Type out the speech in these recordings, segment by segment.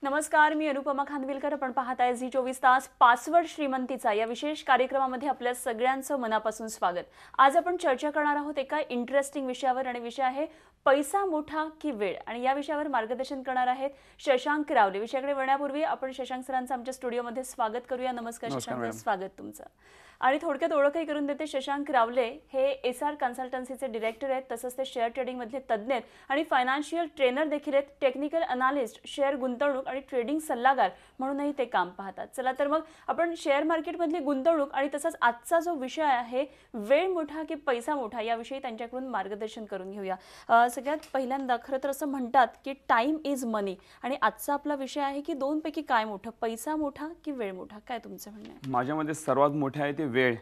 नमस्कार, मी अनुपमा खानविलकर. आपण पाहताय झी 24 तास. पासवर्ड श्रीमंतीचा या विशेष कार्यक्रमामध्ये आपल्या सगळ्यांचं मनापासून स्वागत. आज आपण चर्चा करणार आहोत एका इंटरेस्टिंग विषयावर आणि विषय आहे पैसा मोठा की वेळ. आणि या विषयावर मार्गदर्शन करणार आहेत शशांक रावले. विषयाकडे वळण्यापूर्वी आपण शशांक सरांचं आमच्या स्टुडिओमध्ये स्वागत करूया. नमस्कार शशांक, स्वागत तुमचं. आणि थोडक्यात ओळखही करून देते. शशांक रावले हे एसआर कन्सल्टन्सीचे डिरेक्टर आहेत, तसंच ते शेअर ट्रेडिंग मधले तज्ञ आहेत आणि फायनान्शियल ट्रेनर देखील आहेत. टेक्निकल अनालिस्ट, शेअर गुंतवणूक आणि ट्रेडिंग सल्लागार म्हणूनही ते काम पाहतात. चला तर मग आपण शेअर मार्केटमधली गुंतवणूक आणि तसंच आजचा जो विषय आहे वेळ मोठा की पैसा मोठा याविषयी त्यांच्याकडून मार्गदर्शन करून घेऊया. सगळ्यात पहिल्यांदा खरं तर असं म्हणतात की टाइम इज मनी, आणि आजचा आपला विषय आहे की दोनपैकी काय मोठं, पैसा मोठा की वेळ मोठा? काय तुमचं म्हणणं आहे? माझ्यामध्ये सर्वात मोठे आहे ते वेळ.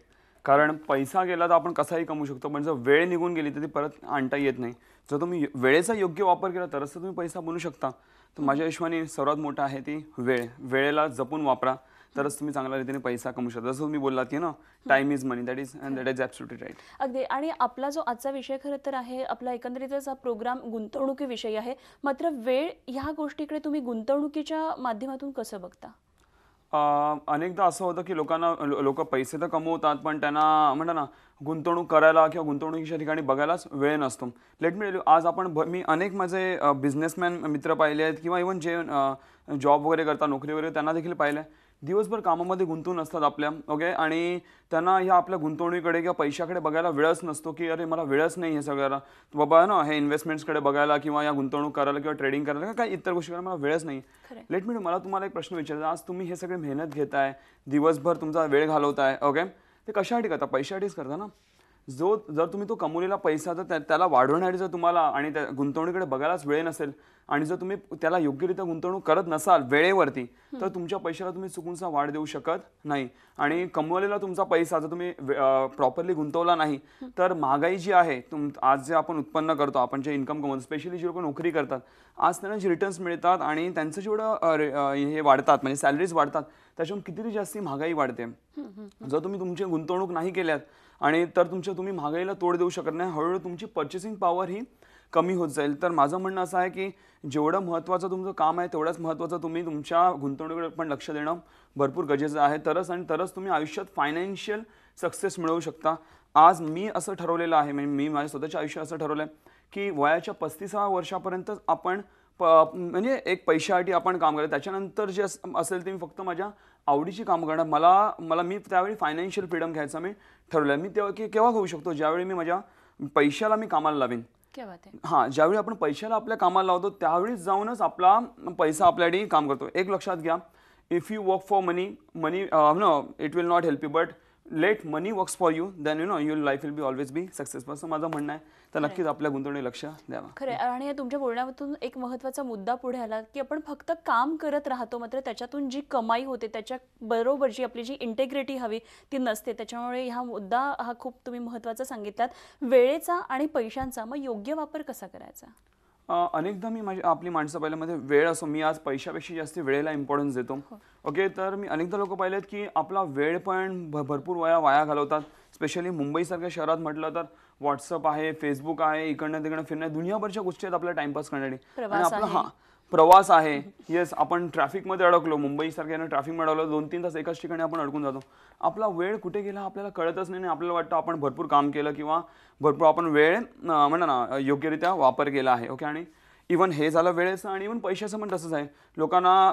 कारण पैसा गेला तर आपण कसाही कमवू शकतो, पण जर वेळ निघून गेली तर ती परत आणता येत नाही. जर तुम्ही वेळेचा योग्य वापर केला तरच तुम्ही पैसा बनवू शकता. तर माझ्या हिशोबाने सर्वात मोठा आहे ती वेळ. वेळेला जपून वापरा तरच तुम्ही चांगल्या रीतीने पैसा कमवू शकता. जसं तुम्ही बोललात की ना, time is money, that is absolutely right. अगदी. आणि आपला जो आजचा विषय खरं तर आहे, आपला एकंदरीतच हा प्रोग्राम गुंतवणुकीविषयी आहे. मात्र वेळ ह्या गोष्टीकडे तुम्ही गुंतवणुकीच्या माध्यमातून कसं बघता? अनेकदा असं होतं की लोक पैसे तर कमवतात, पण त्यांना म्हणतात ना, गुंतवणूक करायला किंवा गुंतवणुकीच्या ठिकाणी बघायलाच वेळ नसतो. लेट मी टेल यू, आज मी अनेक माझे बिझनेसमॅन मित्र पाहिले आहेत किंवा इव्हन जे जॉब वगैरे करतात, नोकरी वगैरे, त्यांना देखील पाहिलं आहे. दिवसभर कामामध्ये गुंतून असतात आपल्या, ओके, आणि त्यांना ह्या आपल्या गुंतवणुकीकडे किंवा पैशाकडे बघायला वेळच नसतो की अरे मला वेळच नाही हे सगळ्याला बाबा ना, हे इन्व्हेस्टमेंट्सकडे बघायला किंवा या गुंतवणूक करायला किंवा ट्रेडिंग करायला काही इतर गोष्टी करायला मला वेळच नाही. लेट मी मला तुम्हाला एक प्रश्न विचारायचा. आज तुम्ही हे सगळे मेहनत घेताय, दिवसभर तुमचा वेळ घालवताय, ओके, ते कशासाठी करता? पैशासाठीच करता ना. जर तुम्ही तो कमवलेला पैसा जर त्याला वाढवण्यासाठी जर तुम्हाला आणि त्या गुंतवणुकीकडे बघायलाच वेळ नसेल आणि जर तुम्ही त्याला योग्यरित्या गुंतवणूक करत नसाल वेळेवरती, तर तुमच्या पैशाला तुम्ही चुकूनचा वाढ देऊ शकत नाही. आणि कमवलेला तुमचा पैसा जर तुम्ही प्रॉपरली गुंतवला नाही तर महागाई जी आहे, आज जे आपण उत्पन्न करतो, आपण जे इन्कम कमवतो, स्पेशली जे लोक नोकरी करतात, आज त्यांना जे रिटर्न्स मिळतात आणि त्यांचं जेवढं हे वाढतात, म्हणजे सॅलरीज वाढतात, त्याच्याहून कितीतरी जास्ती महागाई वाढते. जर तुम्ही तुमची गुंतवणूक नाही केल्यात आणि तर तुम्ही महागाईला तोड देऊ शकत नाही. हळूहळू तुमची पर्चेसिंग पॉवर ही कमी होत जाईल. तर माझं म्हणणं असं आहे की जेवढं महत्त्वाचं तुमचं काम आहे तेवढंच महत्त्वाचं तुम्ही तुमच्या गुंतवणुकीकडे पण लक्ष देणं भरपूर गरजेचं आहे. तरच तुम्ही आयुष्यात फायनान्शियल सक्सेस मिळवू शकता. आज मी असं ठरवलेलं आहे, म्हणजे मी माझ्या स्वतःच्या आयुष्यात असं ठरवलं आहे की वयाच्या 35व्या वर्षापर्यंत आपण म्हणजे एक पैशासाठी आपण काम करत, त्याच्यानंतर जे असेल ते मी फक्त माझ्या आवडीची कामं करणार. मी त्यावेळी फायनान्शियल फ्रीडम घ्यायचा मी ठरवलं. मी केव्हा होऊ शकतो? ज्यावेळी मी माझ्या पैशाला मी कामाला लावेन. हां, ज्यावेळी आपण पैशाला आपल्या कामाला लावतो त्यावेळीच जाऊनच आपला पैसा आपल्यासाठी काम करतो. एक लक्षात घ्या, if you work for money no it will not help you, but let money works for you, then your life will be always be successful. असं माझं म्हणणं आहे. तर नक्कीच आपल्या गुंतवणुकीला लक्ष द्यावं. खरं. आणि तुमच्या बोलण्यातून एक महत्त्वाचा मुद्दा पुढे आला की आपण फक्त काम करत राहतो, मात्र त्याच्यातून जी कमाई होते त्याच्या बरोबर जी आपली जी इंटेग्रिटी हवी ती नसते. त्याच्यामुळे हा मुद्दा खूप तुम्ही महत्त्वाचा सांगितलात, वेळेचा आणि पैशांचा. मग योग्य वापर कसा करायचा? अनेकदा मी आपली माणसं पाहिल्यामध्ये वेळ असो, मी आज पैशापेक्षा जास्त वेळेला इम्पॉर्टन्स देतो. ओके, तर मी अनेकदा लोक पाहिलेत की आपला वेळ पण भरपूर वाया घालवतात. स्पेशली मुंबईसारख्या शहरात म्हटलं तर व्हॉट्सअप आहे, फेसबुक आहे, इकडनं तिकडनं फिरणं, दुनियाभरच्या गोष्टी आहेत आपल्याला टाइमपास करण्यासाठी. आणि आपला प्रवास आहे. येस, आपण ट्रॅफिकमध्ये अडकलो, मुंबईसारख्या ट्रॅफिकमध्ये अडकलो, 2-3 तास एकाच ठिकाणी आपण अडकून जातो. आपला वेळ कुठे गेला आपल्याला कळतच नाही. आपल्याला वाटतं आपण भरपूर काम केलं किंवा भरपूर आपण वेळ म्हणा ना योग्यरित्या वापर केला आहे. ओके, आणि इव्हन हे झालं वेळेचं, आणि इव्हन पैशाचं पण तसंच आहे.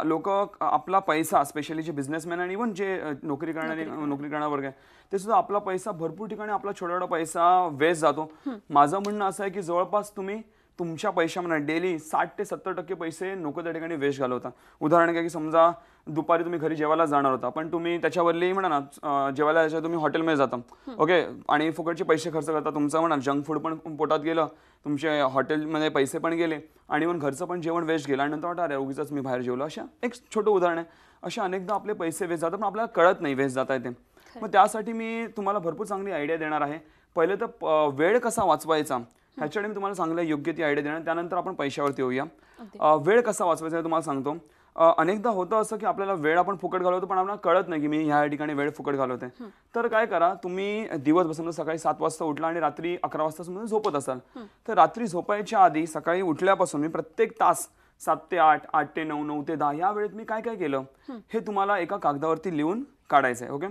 लोक आपला पैसा, स्पेशली जे बिझनेसमॅन आणि इव्हन जे नोकरी करणारा वर्ग आहे, ते सुद्धा आपला पैसा भरपूर ठिकाणी आपला छोटा पैसा वेस्ट जातो. माझं म्हणणं असं आहे की जवळपास तुम्ही तुमच्या पैशामध्ये डेली 60 ते 70% पैसे नको त्या ठिकाणी वेस्ट घालवता. उदाहरण घ्या की समजा दुपारी तुम्ही घरी जेवायला जाणार होता, पण तुम्ही त्याच्यावरली म्हणा ना जेवायला तुम्ही हॉटेलमध्ये जाता, ओके, आणि फुकटचे पैसे खर्च करता. तुमचं म्हणा जंक फूड पण पोटात गेलं, तुमचे हॉटेलमध्ये पैसे पण गेले, आणि मग घरचं पण जेवण वेस्ट गेलं, आणि नंतर वाटतं अरे उगीच मी बाहेर जेवलो. अशा एक छोटं उदाहरण आहे. अशा अनेकदा आपले पैसे वेस्ट जातात पण आपल्याला कळत नाही वेस्ट जात आहे ते. मग त्यासाठी मी तुम्हाला भरपूर चांगली आयडिया देणार आहे. पहिले तर वेळ कसा वाचवायचा ह्याच्याकडे मी तुम्हाला चांगलं योग्य ती आयडिया देणार. त्यानंतर आपण पैशावरती येऊया. वेळ कसा वाचवायचा हे तुम्हाला सांगतो. अनेकदा होतं असं की आपल्याला वेळ आपण फुकट घालवतो पण आपल्याला कळत नाही की मी ह्या ठिकाणी वेळ फुकट घालवते. तर काय करा, तुम्ही दिवस समजा सकाळी 7 वाजता उठला आणि रात्री 11 वाजता समजा झोपत असाल, तर रात्री झोपायच्या आधी सकाळी उठल्यापासून मी प्रत्येक तास 7 ते 8, 8 ते 9, 9 ते 10 या वेळेत मी काय काय केलं हे तुम्हाला एका कागदावरती लिहून काढायचं आहे. ओके.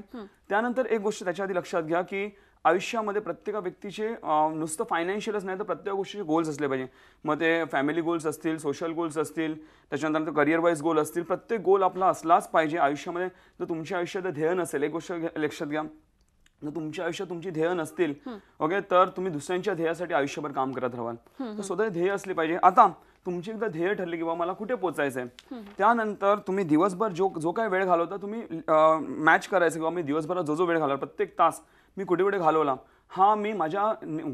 त्यानंतर एक गोष्ट त्याच्या आधी लक्षात घ्या की आयुष्यामध्ये प्रत्येक व्यक्तीचे नुसतं फायनान्शियलच नाही तर प्रत्येक गोष्टीचे गोल्स असले पाहिजे. मग ते फॅमिली गोल्स असतील, सोशल गोल्स असतील, त्याच्यानंतर करिअर वाईज गोल असतील. प्रत्येक गोल आपला असलाच पाहिजे आयुष्यामध्ये. जर तुमच्या आयुष्यात ध्येय नसेल, एक गोष्ट लक्षात घ्या, जर तुमच्या आयुष्यात तुमची ध्येय नसतील ओके तर तुम्ही दुसऱ्यांच्या ध्येयासाठी आयुष्यभर काम करत राहाल. तर स्वतः ध्येय असली पाहिजे. आता तुमची एकदा ध्येय ठरली की बाबा मला कुठे पोहोचायचं आहे, त्यानंतर तुम्ही दिवसभर जो काय वेळ घालवता तुम्ही मॅच करायचं किंवा मी दिवसभरात जो वेळ घालवला प्रत्येक तास मी कुठे कुठे घालवला हा मी माझ्या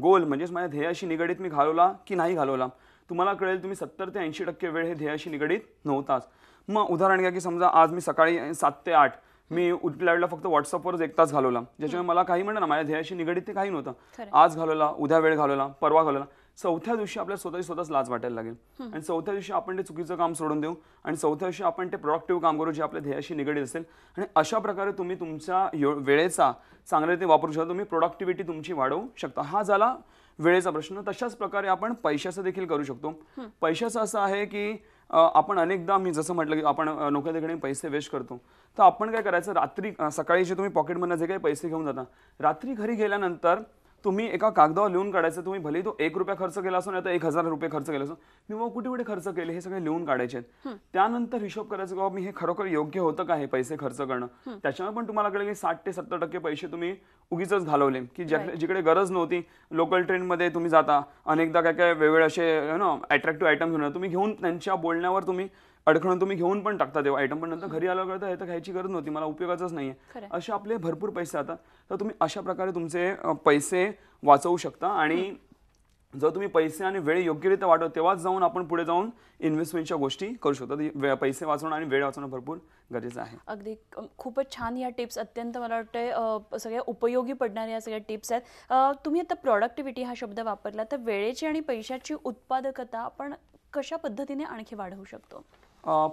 गोल म्हणजेच माझ्या ध्येयाशी निगडीत मी घालवला की नाही घालवला. तुम्हाला कळेल तुम्ही 70 ते 80% वेळ हे ध्येयाशी निगडीत नव्हताच. मग उदाहरण घ्या की समजा आज मी सकाळी 7 ते 8 मी उठल्या वेळेला फक्त व्हॉट्सअपवरच 1 तास घालवला, ज्याच्यामुळे मला काही म्हणणं ना माझ्या ध्येयाशी निगडीत ते काही नव्हतं. आज घालवला, उद्या वेळ घालवला, परवा घालवला. चौथ्या दिवशी आपल्याला स्वतःच लाज वाटायला लागेल आणि चौथ्या दिवशी आपण ते चुकीचं काम सोडून देऊ आणि चौथ्या दिवशी आपण ते प्रोडक्टिव्ह काम करू जे आपल्या ध्येयाशी निगडीत असेल. आणि अशा प्रकारे तुम्ही तुमच्या वेळेचा चांगल्या रीती वापरू शकता. तुम्ही प्रोडक्टिव्हिटी तुमची वाढवू शकता. हा झाला वेळेचा प्रश्न. तशाच प्रकारे आपण पैशाचं देखील करू शकतो. पैशाचं असं आहे की आपण अनेकदा मी जसं म्हटलं की आपण नोकरीकडे पैसे वेस्ट करतो. तर आपण काय करायचं, रात्री सकाळी जे तुम्ही पॉकेटमधनं जे काही पैसे घेऊन जाता रात्री घरी गेल्यानंतर तुम्ही एका कागदावर लिहून काढायचं. तुम्ही भले तो 1 रुपया खर्च केला असो नाही तर 1000 रुपये खर्च केला असो, मी मग कुठे कुठे खर्च केले हे सगळे लिहून काढायचे. त्यानंतर हिशोब करायचं की बाबा मी हे खरोखर योग्य होतं का हे पैसे खर्च करणं. त्याच्यामुळे पण तुम्हाला कळेल की 60 ते 70% पैसे तुम्ही उगीच घालवले की जिकडे गरज नव्हती. लोकल ट्रेनमध्ये तुम्ही जाता अनेकदा काय काय वेगवेगळे असे अट्रॅक्टिव्ह आयटम घेऊन तुम्ही घेऊन त्यांच्या बोलण्यावर तुम्ही अडखळून तुम्ही घेऊन पण टाकता तेव्हा आयटम, पण नंतर घरी आल्यावर कळतं हे तर घ्यायची गरज नव्हती, मला उपयोगाचंच नाहीये. असे आपले भरपूर पैसे जातात. तर तुम्ही अशा प्रकारे तुमचे पैसे वाचवू शकता. आणि जर तुम्ही पैसे आणि वेळ योग्यरित्या वाढवत तेव्हाच जाऊन आपण पुढे जाऊन इन्व्हेस्टमेंटच्या गोष्टी करू शकतो. पैसे वाचवणं आणि वेळ वाचवणं भरपूर गरजेचं आहे. अगदी खूपच छान या टिप्स, अत्यंत मला वाटतं सगळ्या उपयोगी पडणाऱ्या या सगळ्या टिप्स आहेत. तुम्ही आता प्रोडक्टिव्हिटी हा शब्द वापरला, तर वेळेची आणि पैशाची उत्पादकता आपण कशा पद्धतीने आणखी वाढवू शकतो?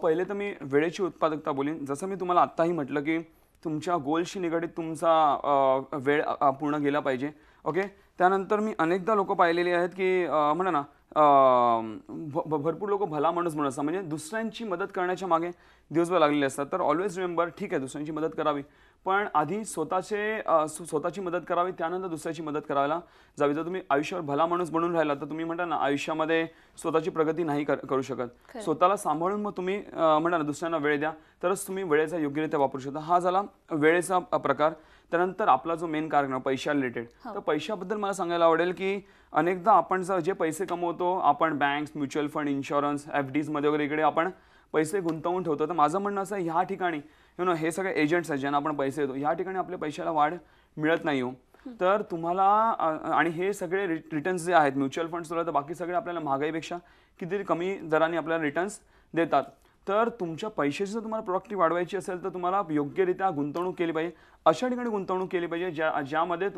पहिले तर मी वेळेची उत्पादकता बोलीन. जसं मी तुम्हाला आत्ताही म्हटलं की तुमच्या गोलशी निगडीत तुमचा वेळ पूर्ण गेला पाहिजे. ओके. त्यानंतर मी अनेकदा लोक पाहिलेली आहेत की म्हणा ना भरपूर लोक भला माणूस म्हणून असतात, म्हणजे दुसऱ्यांची मदत करण्याच्या मागे दिवसभर लागलेले असतात. तर ऑलवेज रिमेंबर, ठीक आहे दुसऱ्यांची मदत करावी पण आधी स्वतःची मदत करावी, त्यानंतर दुसऱ्याची मदत करायला जावी. जर तुम्ही आयुष्यावर भला माणूस बनून राहिला तर तुम्ही म्हणता ना आयुष्यामध्ये स्वतःची प्रगती नाही करू शकत. स्वतःला सांभाळून मग तुम्ही म्हणता ना दुसऱ्यांना वेळ द्या तरच तुम्ही वेळेचा योग्यरित्या वापरू शकता. हा झाला वेळेचा प्रकार. त्यानंतर आपला जो मेन कारण पैशा रिलेटेड, तर पैशाबद्दल मला सांगायला आवडेल की अनेकदा आपण जे पैसे कमवतो आपण banks, mutual fund, insurance, FDs मध्ये वगैरे इकडे आपण पैसे गुंतवून ठेवतो. तर माझं म्हणणं असं ह्या ठिकाणी हे सगळे एजंट्स आहेत ज्यांना आपण पैसे देतो, ह्या ठिकाणी आपल्या पैशाला वाढ मिळत नाही हो. तर तुम्हाला आणि हे सगळे रिटर्न्स जे आहेत म्युच्युअल फंड्स तर बाकी सगळे आपल्याला महागाईपेक्षा किती कमी दराने आपल्याला रिटर्न्स देतात. तर तुमच्या पैशाची जर तुम्हाला प्रोडक्टिव्हिटी वाढवायची असेल तर तुम्हाला योग्यरित्या गुंतवणूक केली पाहिजे. अशा ठिकाणी गुंतवणूक केली पाहिजे ज्यामध्ये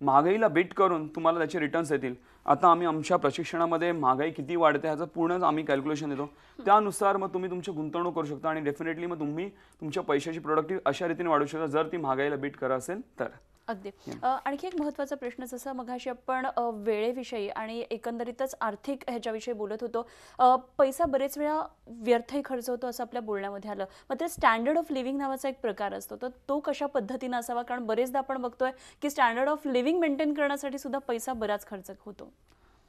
महागाईला बीट करून तुम्हाला त्याचे रिटर्न्स येतील. आता आम्ही आमच्या प्रशिक्षणामध्ये महागाई किती वाढते ह्याचं पूर्णच आम्ही कॅल्क्युलेशन देतो. त्यानुसार मग तुम्ही तुमची गुंतवणूक करू शकता आणि डेफिनेटली मग तुम्ही तुमच्या पैशाची प्रोडक्टिव्हिटी अशा रीतीने वाढवू शकता जर ती महागाईला बीट करत असेल तर. अगदी. आणखी एक महत्त्वाचा प्रश्न, जसं मगाशी आपण वेळेविषयी आणि एकंदरीतच आर्थिक ह्याच्याविषयी बोलत होतो, पैसा बरेच वेळा व्यर्थही खर्च होतो असं आपल्या बोलण्यामध्ये आलं. मात्र स्टँडर्ड ऑफ लिव्हिंग नावाचा एक प्रकार असतो, तर तो कशा पद्धतीने असावा? कारण बरेचदा आपण बघतोय की स्टँडर्ड ऑफ लिव्हिंग मेंटेन करण्यासाठी सुद्धा पैसा बराच खर्च होतो.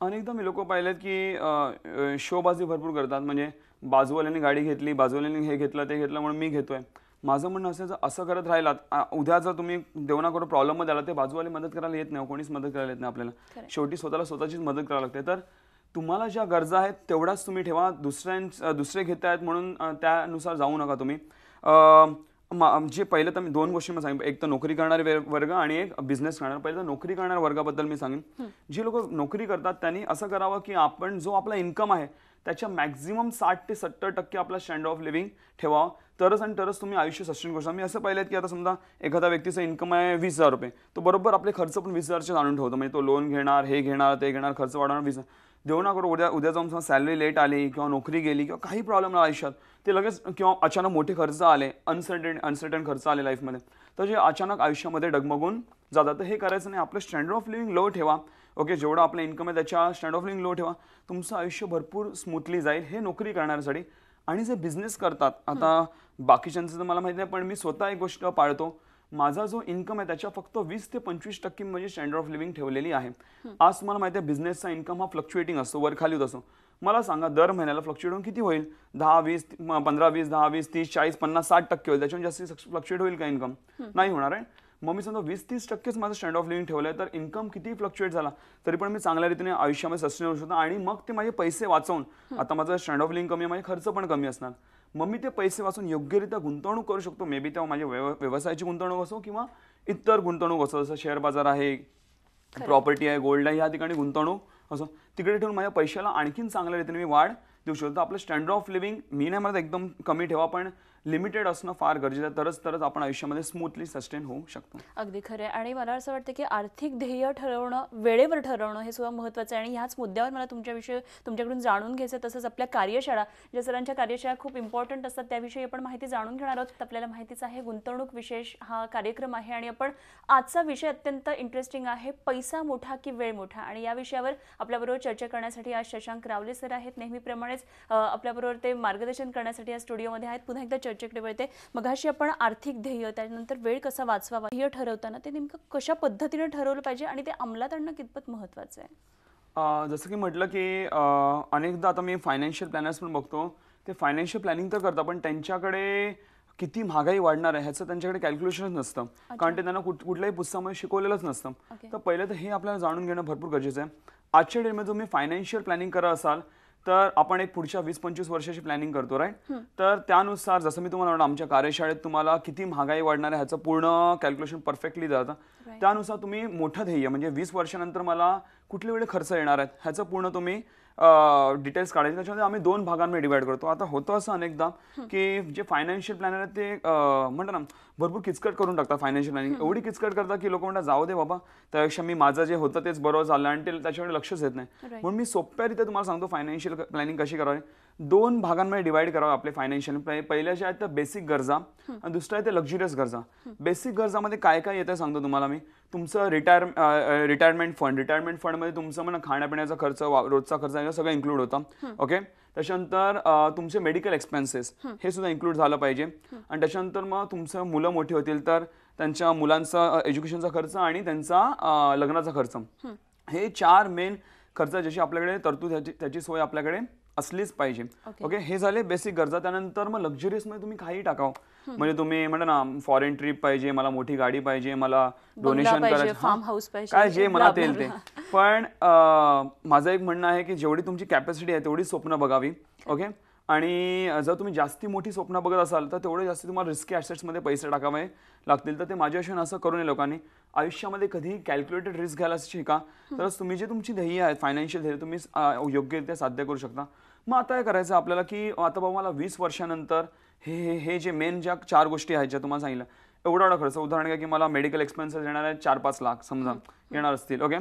अनेकदा मी लोक पाहिलेत की शोबाजी भरपूर करतात, म्हणजे बाजूवाल्यांनी गाडी घेतली, बाजूवाल्यांनी हे घेतलं ते घेतलं म्हणून मी घेतोय. माझं म्हणणं असं असं करत राहिलात उद्या जर तुम्ही देवना करून प्रॉब्लेममध्ये आला ते बाजूवाले मदत करायला येत नाही, कोणीच मदत करायला येत नाही आपल्याला. शेवटी स्वतःला स्वतःचीच मदत करावी लागते. तर तुम्हाला ज्या गरजा आहेत तेवढाच तुम्ही ठेवा. दुसरे घेत आहेत म्हणून त्यानुसार जाऊ नका तुम्ही. जे पहिलं तर मी 2 गोष्टी मी सांगेन, एक तर नोकरी करणारे वर्ग आणि एक बिझनेस करणारे. पहिलं तर नोकरी करणाऱ्या वर्गाबद्दल मी सांगेन. जी लोक नोकरी करतात त्यांनी असं करावं की आपण जो आपला इन्कम आहे त्याच्या मॅक्झिमम 60 ते 70% आपला स्टँडर्ड ऑफ लिव्हिंग ठेवावं, तरच तुम्ही आयुष्य सस्टेन करू शकता. मी असं पाहिलं की आता समजा एखाद्या व्यक्तीचं इन्कम आहे 20,000 रुपये, तो बरोबर आपले खर्च पण 20,000चे आणून ठेवतो. म्हणजे तो लोन घेणार, हे घेणार, ते घेणार, खर्च वाढवणार. 20,000 देऊ ना करू. उद्या जाऊन सॅलरी लेट आली किंवा नोकरी गेली किंवा काही प्रॉब्लेम आला आयुष्यात, ते लगेच किंवा अचानक मोठे खर्च आले, अनसर्टन खर्च आले लाईफमध्ये, तर जे अचानक आयुष्यामध्ये डगमगून जातात. तर हे करायचं नाही. आपलं स्टँडर्ड ऑफ लिव्हिंग लो ठेवा. ओके, जेवढं आपलं इन्कम आहे त्याच्या स्टँडर्ड ऑफ लिव्हिंग लो ठेवा, तुमचं आयुष्य भरपूर स्मूथली जाईल. हे नोकरी करण्यासाठी. आणि जे बिझनेस करतात, आता बाकीच्यांचं तर मला माहिती नाही, पण मी स्वतः एक गोष्ट पाळतो. माझा जो इन्कम आहे त्याच्या फक्त 20 ते 25% म्हणजे स्टँडर्ड ऑफ लिव्हिंग ठेवलेली आहे. आज तुम्हाला माहिती आहे बिझनेसचा इन्कम हा फ्लक्च्युएटिंग असतो, वर खाली होत असतो. मला सांगा दर महिन्याला फ्लक्च्युएट होऊन किती होईल? 10, 20, 15, 20, 10, 20, 30, 40, 50, 60% होईल. त्याच्याहून जास्त फ्लक्च्युएट होईल का इन्कम? नाही होणार आहे. मग मी समजा 20-30%च माझं स्टँडर्ड ऑफ लिव्हिंग ठेवलंय, तर इन्कम किती फ्लक्च्युएट झाला तरी पण मी चांगल्या रीतीने आयुष्यामध्ये सस्टेन होऊ शकतो. आणि मग ते माझे पैसे वाचवून, आता माझं स्टँडर्ड ऑफ लिव्हिंग कमी आहे, माझे खर्च पण कमी असणार. मग मी ते पैसे वाचून योग्यरित्या गुंतवणूक करू शकतो. मे बी तेव्हा माझ्या व्यवसायाची गुंतवणूक असो किंवा इतर गुंतवणूक असो, जसं शेअर बाजार आहे, प्रॉपर्टी आहे, गोल्ड आहे, या ठिकाणी गुंतवणूक असो, तिकडे ठेवून माझ्या पैशाला आणखीन चांगल्या रीतीने मी वाढ देऊ शकतो. आपलं स्टँडर्ड ऑफ लिव्हिंग मी नाही म्हणत एकदम कमी ठेवा, पण लिमिटेड असणं फार गरजेचं आहे. तरच आपण आयुष्यामध्ये स्मूथली सस्टेन होऊ शकतो. अगदी खरं आहे. आणि मला असं वाटतं की आर्थिक ध्येय ठरवणं, वेळेवर ठरवणं हे सुद्धा महत्त्वाचं आहे. आणि ह्याच मुद्द्यावर मला तुमच्याकडून जाणून घ्यायचं. तसंच आपल्या कार्यशाळा, ज्या सरांच्या कार्यशाळा खूप इम्पॉर्टंट असतात, त्याविषयी आपण माहिती जाणून घेणार आहोत. आपल्याला माहितीच आहे गुंतवणूक विशेष हा कार्यक्रम आहे. आणि आपण आजचा विषय अत्यंत इंटरेस्टिंग आहे, पैसा मोठा की वेळ मोठा. आणि या विषयावर आपल्याबरोबर चर्चा करण्यासाठी आज शशांक रावले सर आहेत. नेहमीप्रमाणेच आपल्याबरोबर ते मार्गदर्शन करण्यासाठी या स्टुडिओमध्ये आहेत. पुन्हा एकदा चर्चेकडे वळते. मगाशी आपण आर्थिक ध्येय, त्यानंतर वेळ कसा वाचवावा, ध्येय ठरवताना ते नेमकं कशा पद्धतीने ठरवलं पाहिजे आणि ते अंमलात आणणं कितपत महत्त्वाचं आहे? जसं की म्हटलं की अनेकदा आता मी फायनान्शियल प्लॅनर्स पण बघतो, ते फायनान्शियल प्लॅनिंग तर करतात, पण त्यांच्याकडे किती महागाई वाढणार आहे ह्याचं त्यांच्याकडे कॅल्क्युलेशनच नसतं. कारण ते त्यांना कुठल्याही पुस्तकामध्ये शिकवलेलंच नसतं. तर पहिलं तर हे आपल्याला जाणून घेणं भरपूर गरजेचं आहे. आजच्या डेटमध्ये तुम्ही फायनान्शियल प्लॅनिंग करत असाल तर आपण एक पुढच्या 20-25 वर्षाची प्लॅनिंग करतो, राईट? तर त्यानुसार जसं मी तुम्हाला म्हणालो, आमच्या कार्यशाळेत तुम्हाला किती महागाई वाढणार आहे ह्याचं पूर्ण कॅल्क्युलेशन परफेक्टली जातं. त्यानुसार तुम्ही मोठं ध्येय म्हणजे 20 वर्षानंतर मला कुठले वेळे खर्च येणार आहेत ह्याचं पूर्ण तुम्ही डिटेल्स काढायचे. त्याच्यामध्ये आम्ही 2 भागांमध्ये डिवाइड करतो. आता होतं असं अनेकदा की जे फायनान्शियल प्लॅनर आहेत ते म्हणतात ना भरपूर किचकट करून टाकतात. फायनान्शियल प्लॅनिंग एवढी किचकट करतात की लोक म्हणतात जाऊ दे बाबा, त्यापेक्षा मी माझं जे होतं तेच बरोबर चाललं, आणि ते त्याच्याकडे लक्षच येत नाही. म्हणून मी सोप्यारीत्या तुम्हाला सांगतो फायनान्शियल प्लॅनिंग कशी करावी. 2 भागांमध्ये डिवाइड करावं आपले फायनान्शियल. पहिल्या ज्या आहेत त्या बेसिक गरजा आणि दुसऱ्या आहे ते लक्झरियस गरजा. बेसिक गरजामध्ये काय काय येतं सांगतो तुम्हाला मी. तुमचं रिटायरमेंट फंडमध्ये तुमचं म्हणा खाण्यापिण्याचा खर्च, रोजचा खर्च हे सगळं इन्क्लूड होतं. ओके. त्याच्यानंतर तुमचे मेडिकल एक्सपेन्सेस हे सुद्धा इन्क्लूड झालं पाहिजे. आणि त्याच्यानंतर मग तुमचं मुलं मोठी होतील तर त्यांच्या मुलांचा एज्युकेशनचा खर्च आणि त्यांचा लग्नाचा खर्च, हे 4 मेन खर्च ज्याची आपल्याकडे तरतूद त्याची सोय आपल्याकडे असलीच पाहिजे. ओके. हे झाले बेसिक गरजा. त्यानंतर मग लक्झरियस मध्ये तुम्ही काही टाकाव. म्हणजे तुम्ही म्हणता ना फॉरेन ट्रिप पाहिजे, मला मोठी गाडी पाहिजे, मला डोनेशन करायचं, फार्म हाऊस पाहिजे, काय जे मनात येईल ते. पण माझं एक म्हणणं आहे की जेवढी तुमची कॅपॅसिटी आहे तेवढी स्वप्न बघावी. ओके. आणि जर तुम्ही जास्ती मोठी स्वप्न बघत असाल तर तेवढे जास्त तुम्हाला रिस्की ॲसेट्समध्ये पैसे टाकावे लागतील. तर ते माझ्या आयुष्याने असं करू नये लोकांनी. आयुष्यामध्ये कधीही कॅल्क्युलेटेड रिस्क घ्यायला शिका, तरच तुम्ही जे तुमची ध्येय आहेत फायनान्शियल ध्येय तुम्ही योग्यरित्या साध्य करू शकता. मग आता काय करायचं आपल्याला की आता बाबा मला 20 वर्षानंतर हे जे मेन ज्या 4 गोष्टी आहेत ज्या तुम्हाला सांगितलं, एवढा खर्च. उदाहरण घ्या की मला मेडिकल एक्सपेन्सेस येणार आहेत 4-5 लाख समजा येणार असतील. ओके.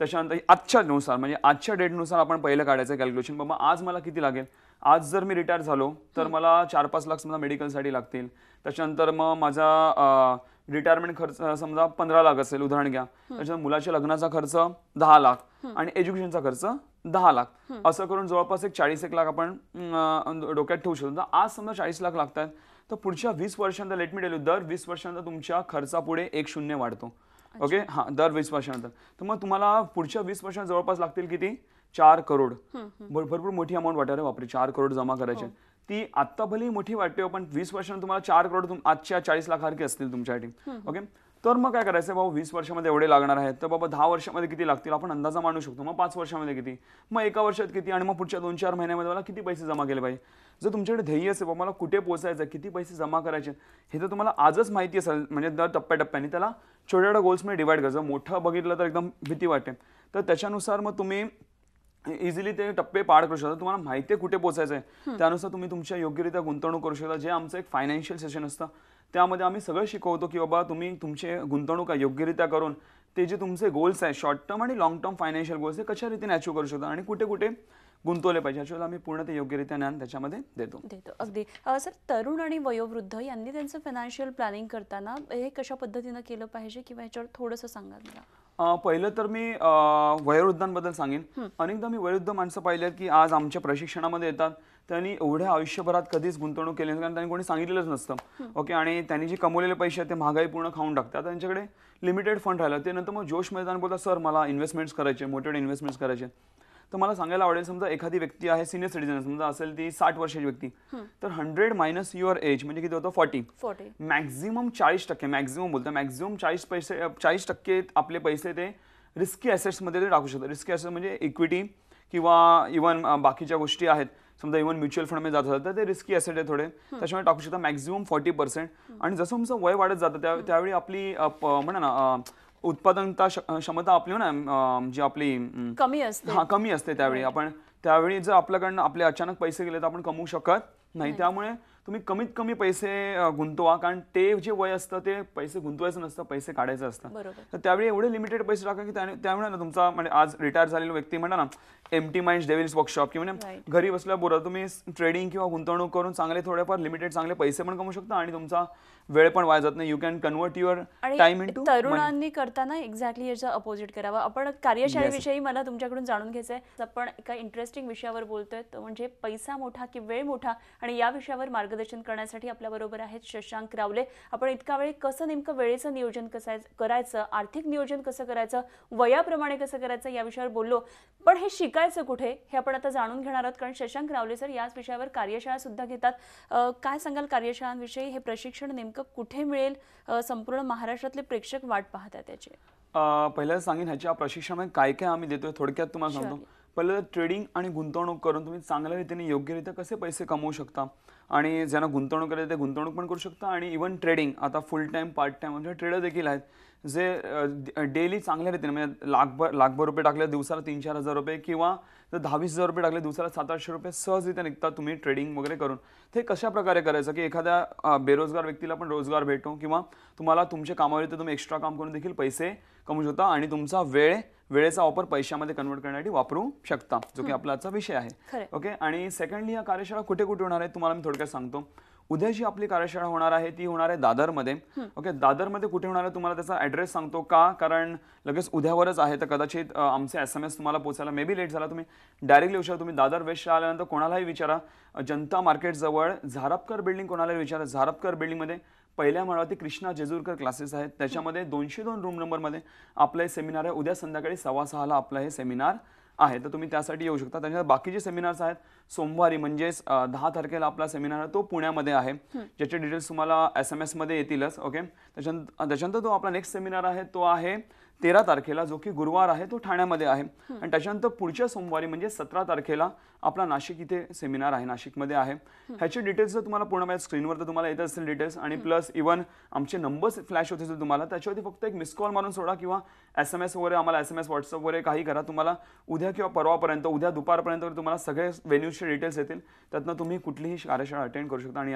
त्याच्यानंतर आजच्या नुसार म्हणजे आजच्या डेटनुसार आपण पहिलं काढायचं कॅल्क्युलेशन. बाबा आज मला किती लागेल. आज जर मी रिटायर झालो तर मला 4-5 लाख समजा मेडिकलसाठी लागतील. त्याच्यानंतर मग माझा रिटायरमेंट खर्च समजा 15 लाख असेल उदाहरण घ्या. त्याच्यानंतर मुलाच्या लग्नाचा खर्च 10 लाख आणि एज्युकेशनचा खर्च 10 लाख. असं करून जवळपास एक 40 लाख आपण डोक्यात ठेवू शकतो. आज समजा 40 लाख लागतात तर पुढच्या 20 वर्षांनंतर लेट मी टेल यू, दर 20 वर्षांनंतर तुमच्या खर्चापुढे 1 शून्य वाढतो. ओके. हां, दर 20 वर्षानंतर. तर मग तुम्हाला पुढच्या 20 वर्षांत जवळपास लागतील किती, 4 करोड. भरपूर मोठी अमाऊंट वाटते रे बापरे, 4 करोड जमा करायचे. ती आत्ता भलेही मोठी वाटते पण 20 वर्षांत तुम्हाला 4 करोड आजच्या 40 लाखासारखे असतील तुमच्यासाठी. ओके. तर मग काय करायचं बाबा, 20 वर्षामध्ये एवढे लागणार आहेत तर बाबा 10 वर्षामध्ये किती लागतील आपण अंदाजा मांडू शकतो. मग 5 वर्षामध्ये किती, मग 1 वर्षात किती, आणि मग पुढच्या 2-4 महिन्यामध्ये मला किती पैसे जमा केले पाहिजे. जर तुमच्याकडे ध्येय असेल बाबा मला कुठे पोहोचायचं, किती पैसे जमा करायचे, हे जर तुम्हाला आजच माहिती असेल म्हणजे दर टप्प्याटप्प्याने त्याला छोट्या छोट्या गोल्समध्ये डिवाइड करायचं. मोठं बघितलं तर एकदम भीती वाटते. तर त्याच्यानुसार मग तुम्ही इझिली ते टप्पे पार करू शकता. तुम्हाला माहिती आहे कुठे पोहोचायचं आहे, त्यानुसार तुम्ही तुमच्या योग्यरित्या गुंतवणूक करू शकता. जे आमचं एक फायनान्शियल सेशन असतं त्यामध्ये आम्ही सगळं शिकवतो की बाबा तुम्ही तुमचे गुंतवणूक योग्यरित्या करून ते जे तुमचे गोल्स आहेत शॉर्ट टर्म आणि लॉंग टर्म फायनान्शियल गोल्स, ते कशा रीतीने अचीव करू शकता आणि कुठे कुठे गुंतवले पाहिजे, याच्यावर आम्ही पूर्ण ते योग्यरित्या ज्ञान त्याच्यामध्ये देतो. अगदी. सर, तरुण आणि वयोवृद्ध यांनी त्यांचं फायनान्शियल प्लॅनिंग करताना हे कशा पद्धतीनं केलं पाहिजे किंवा याच्यावर थोडंसं सांगा मला. पहिलं तर मी वयोवृद्धांबद्दल सांगेन. अनेकदा मी वयोवृद्ध माणसं पाहिली की आज आमच्या प्रशिक्षणामध्ये येतात. त्यांनी एवढ्या आयुष्यभरात कधीच गुंतवणूक केली नाही, कारण त्यांनी कोणी सांगितलेलंच नसतं. ओके, आणि त्यांनी जे कमवलेले पैसे आहेत ते महागाई पूर्ण खाऊन टाकतात. त्यांच्याकडे लिमिटेड फंड राहिलं. ते नंतर मग जोश मध्ये बोलतात, सर मला इन्व्हेस्टमेंट्स करायचे, मोठे इन्व्हेस्टमेंट्स करायचे. तर मला सांगायला आवडेल, समजा एखादी व्यक्ती आहे, सिनियर सिटीजन समजा असेल ती 60 वर्षाची व्यक्ती, तर 100 मायनस युअर एज म्हणजे किती होतं, 40. मॅक्झिमम 40%, मॅक्झिमम बोलतो, मॅक्झिमम 40% आपले पैसे ते रिस्की ॲसेट्समध्ये ते टाकू शकतात. रिस्की ॲसेट म्हणजे इक्विटी किंवा इव्हन बाकीच्या गोष्टी आहेत. समजा इव्हन म्युच्युअल फंडमध्ये जात असेल तर ते रिस्की ॲसेट आहे थोडे, त्याच्यामुळे टाकू शकता मॅक्झिमम 40%. आणि जसं तुमचं वय वाढत जातं त्यावेळी आपली म्हणा ना उत्पादनता क्षमता आपली ना जी आपली कमी असते. कमी असते. त्यावेळी जर आपल्याकडनं आपले अचानक पैसे गेले तर आपण कमवू शकत नाही. त्यामुळे तुम्ही कमीत कमी पैसे गुंतवा, कारण ते जे वय असतं ते पैसे गुंतवायचं नसतं, पैसे काढायचं असतं. तर त्यावेळी एवढे लिमिटेड पैसे टाका की त्यामुळे ना तुमचा म्हणजे आज रिटायर झालेला व्यक्ती म्हणा ना एम्प्टी माइंड्स डेव्हिल्स वर्कशॉप किंवा घरी बसल्या बोरा तुम्ही ट्रेडिंग किंवा गुंतवणूक करून चांगले थोडेफार लिमिटेड चांगले पैसे पण कमवू शकता आणि तुमचा वेळ पण वाया जात नाही. You can convert your time into. तरुणांनी करताना एक्झॅक्टली याचा अपोजिट करावा. आपण कार्यशाळेविषयी मला तुमच्याकडून जाणून घ्यायचंय. आपण एका इंटरेस्टिंग विषयावर बोलतोय, तो म्हणजे पैसा मोठा की वेळ मोठा. आणि या विषयावर मार्गदर्शन करण्यासाठी आपल्या बरोबर आहेत शशांक रावले. आपण इतका वेळ कसं नेमकं वेळेचं नियोजन कसं करायचं, आर्थिक नियोजन कसं करायचं, वयाप्रमाणे कसं करायचं या विषयावर बोललो. पण हे शिकायचं कुठे हे आपण आता जाणून घेणार आहोत, कारण शशांक रावले सर याच विषयावर कार्यशाळा सुद्धा घेतात. काय सांगाल कार्यशाळांविषयी? हे प्रशिक्षण नेमकं कुठे मिळेल? संपूर्ण महाराष्ट्रातले प्रेक्षक वाट पाहतात त्याचे. पहिल्यांदा सांगेन ह्याच्या प्रशिक्षणामध्ये काय काय आम्ही देतोय थोडक्यात तुम्हाला सांगतो. पहिलं ट्रेडिंग आणि गुंतवणूक करून तुम्ही चांगल्या रीतीने योग्यरित्या कसे पैसे कमवू शकता, आणि ज्यांना गुंतवणूक करायची ते गुंतवणूक पण करू शकता. आणि इव्हन ट्रेडिंग आता फुल टाइम पार्ट टाइम म्हणजे ट्रेडर देखील आहेत जे डेली चांगल्या रीतीने म्हणजे लाखभर रुपये टाकले दिवसाला 3-4 हजार रुपये, किंवा जर 10-20 हजार रुपये टाकले दिवसाला 700-800 रुपये सहजरित्या निघतात तुम्ही ट्रेडिंग वगैरे करून. ते कशा प्रकारे करायचं की एखाद्या बेरोजगार व्यक्तीला पण रोजगार भेटो, किंवा तुम्हाला तुमच्या कामावरती तुम्ही एक्स्ट्रा काम करून देखील पैसे कमवू शकता आणि तुमचा वेळेचा वापर पैशामध्ये कन्वर्ट करण्यासाठी वापरू शकता, जो की आपला आजचा विषय आहे. ओके, आणि सेकंडली या कार्यशाळा कुठे कुठे होणार आहे तुम्हाला मी थोडक्यात सांगतो. उद्या जी आपली कार्यशाळा होणार आहे ती होणार आहे दादरमध्ये. ओके, दादरमध्ये कुठे होणार आहे तुम्हाला त्याचा ॲड्रेस सांगतो का, कारण लगेच उद्यावरच आहे, तर कदाचित आमचे SMS तुम्हाला पोचायला मे बी लेट झाला. तुम्ही डायरेक्टली विचारा, तुम्ही दादर वेस्टला आल्यानंतर कोणालाही विचारा, जनता मार्केट जवळ झारपकर बिल्डिंग कोणालाही विचारा. झारपकर बिल्डिंगमध्ये पहिल्या माळावरती कृष्णा जेजूरकर क्लासेस आहेत, त्याच्यामध्ये 202 रूम नंबरमध्ये आपलं हे सेमिनार आहे. उद्या संध्याकाळी 6:15 आपलं हे सेमिनार आहे, तर तुम्ही त्यासाठी येऊ शकता. त्याच्यानंतर बाकीचे सेमिनार्स आहेत सोमवारी म्हणजेच 10 तारखेला आपला सेमिनार आहे तो पुण्यामध्ये आहे, ज्याचे डिटेल्स तुम्हाला SMS मध्ये येतीलच. ओके, त्याच्यानंतर तो आपला नेक्स्ट सेमिनार आहे तो आहे 13 तारखेला, जो की गुरुवार आहे, तो ठाण्यामध्ये आहे. आणि त्याच्यानंतर पुढच्या सोमवारी म्हणजे 17 तारखेला आपला नाशिक इथे सेमिनार आहे, नाशिकमध्ये आहे. ह्याचे डिटेल्स जर तुम्हाला पूर्ण माझ्या स्क्रीनवर तर तुम्हाला येत असतील डिटेल्स, आणि प्लस इव्हन आमचे नंबर्स फ्लॅश होते तुम्हाला, त्याच्यावरती फक्त एक मिस कॉल मारून सोडा किंवा SMS वगैरे आम्हाला SMS व्हॉट्सअप वगैरे काही करा. तुम्हाला उद्या किंवा परवापर्यंत, उद्या दुपारपर्यंत तुम्हाला सगळे वेन्यूजचे डिटेल्स येतील. त्यातनं तुम्ही कुठलीही कार्यशाळा अटेंड करू शकता आणि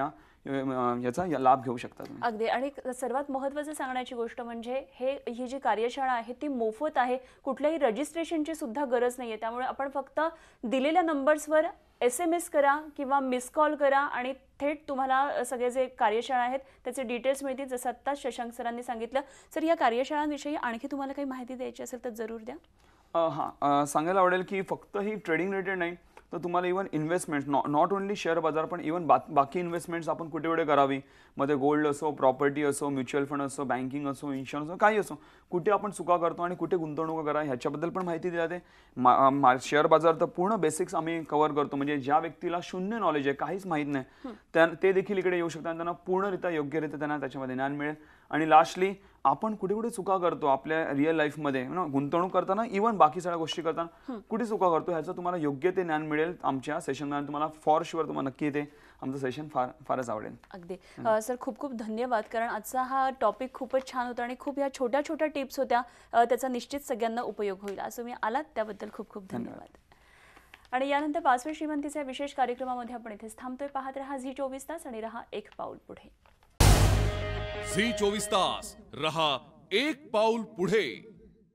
याचा लाभ घेऊ शकता. अगदी. आणि सर्वात महत्त्वाचं सांगण्याची गोष्ट म्हणजे ही जी कार्यशाळा आहे ती मोफत आहे, कुठल्याही रजिस्ट्रेशनची सुद्धा गरज नाहीये. त्यामुळे आपण फक्त दिलेल्या नंबर्सवर SMS करा किंवा मिस कॉल करा आणि थेट तुम्हाला सगळे जे कार्यशाळा आहेत त्याचे डिटेल्स मिळतील, जसं आत्ता शशांक सरांनी सांगितलं. सर, या कार्यशाळांविषयी आणखी तुम्हाला काही माहिती द्यायची असेल तर जरूर द्या. सांगायला आवडेल की फक्त ही ट्रेडिंग रिलेटेड नाही, तर तुम्हाला even investment not only share बाजार, पण इव्हन बाकी इन्व्हेस्टमेंट्स आपण कुठे कुठे करावी, मध्ये गोल्ड असो, प्रॉपर्टी असो, म्युच्युअल फंड असो, बँकिंग असो, इन्शुरन्स असो, काही असो, कुठे आपण चुका करतो आणि कुठे गुंतवणूक करा ह्याच्याबद्दल पण माहिती दिली जाते. शेअर बाजार तर पूर्ण बेसिक्स आम्ही कव्हर करतो, म्हणजे ज्या व्यक्तीला शून्य नॉलेज आहे, काहीच माहीत नाही, ते देखील इकडे येऊ शकतात. त्यांना पूर्णरित्या योग्यरित्या त्यांना त्याच्यामध्ये ज्ञान मिळेल. आणि लास्टली आपण कुठे कुठे चुका करतो आपल्या रिअल लाईफमध्ये, गुंतवणूक करताना इव्हन बाकी सगळ्या गोष्टी करताना कुठे चुका करतो ह्याचं तुम्हाला योग्य ते ज्ञान मिळेल आमच्या सेशनमध्ये. तुम्हाला फॉर शुअर तुम्हाला नक्की येते आमचं सेशन फारच आवडेल. अगदी. सर, खूप खूप धन्यवाद, कारण आजचा हा टॉपिक खूपच छान होता आणि खूप ह्या छोट्या छोट्या टिप्स होत्या, त्याचा निश्चित सगळ्यांना उपयोग होईल. असं तुम्ही आलात त्याबद्दल खूप खूप धन्यवाद. आणि यानंतर 5व्या श्रीमंतीच्या विशेष कार्यक्रमामध्ये आपण इथेच थांबतोय. पाहत रहा झी24 तास आणि रहा एक पाऊल पुढे. झी 24 तास रहा एक पाऊल पुढे.